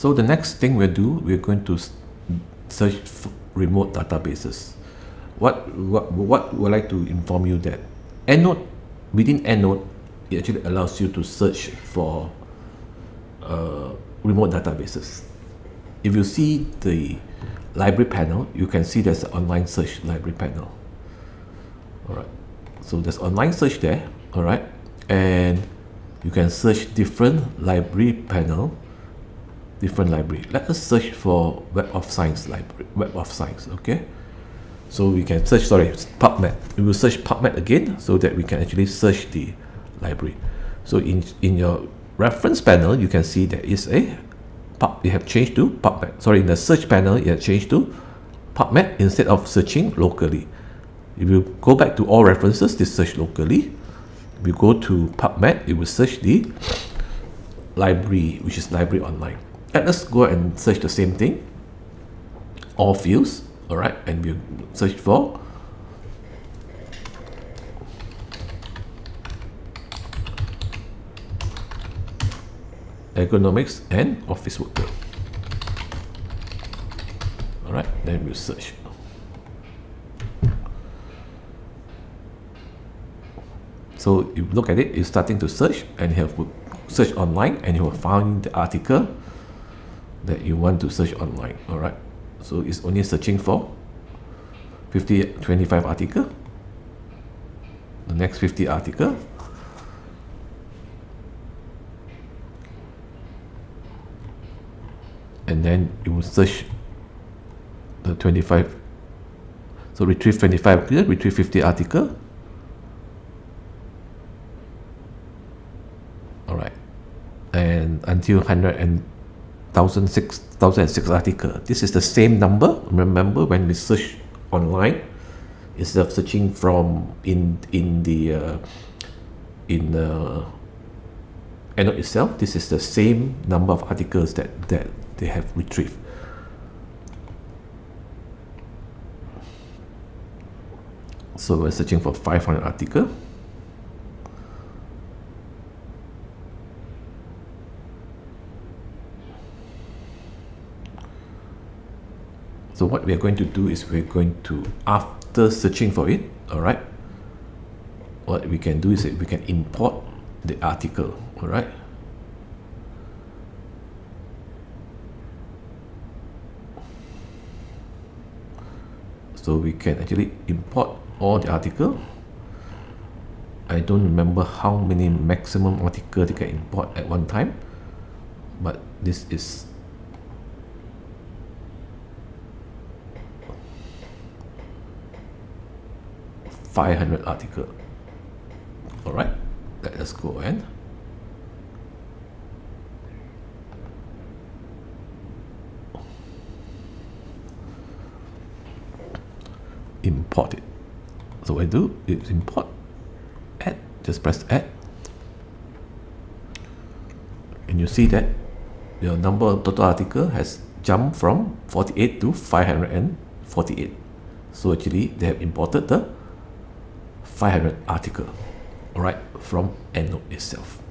So the next thing we'll do, we're going to search for remote databases. What would I like to inform you that EndNote, within EndNote, it actually allows you to search for remote databases. If you see the library panel, you can see there's an online search library panel. All right, so there's online search there. All right, and you can search different library panel, different library. Let us search for Web of Science library, Web of Science. Okay, so we can search, PubMed. We will search PubMed again so that we can actually search the library. So in your reference panel, you can see there is a you have changed to PubMed. Sorry, in the search panel, you have changed to PubMed instead of searching locally. If you go back to all references, this search locally. If you go to PubMed, it will search the library, which is library online. Let us go and search the same thing, all fields. All right, and we'll search for ergonomics and office worker. All right, then we'll search. So you look at it, it's starting to search, and you have to search online, and you will find the article that you want to search online. All right, so it's only searching for 25 article, the next 50 article, and then you will search the 25. So retrieve 25 here, retrieve 50 article. All right, and until 1006 article. This is the same number. Remember, when we search online, instead of searching from in the EndNote itself, this is the same number of articles that they have retrieved. So we're searching for 500 article. So what we are going to do is we're going to, after searching for it, all right, what we can do is that we can import the article. All right, so we can actually import all the article. I don't remember how many maximum articles you can import at one time, but this is 500 article. All right, let us go and import it. So what I do is import, add, just press add, and you see that your number of total article has jumped from 48 to 548. So actually they have imported the 500 article, all right, from EndNote itself.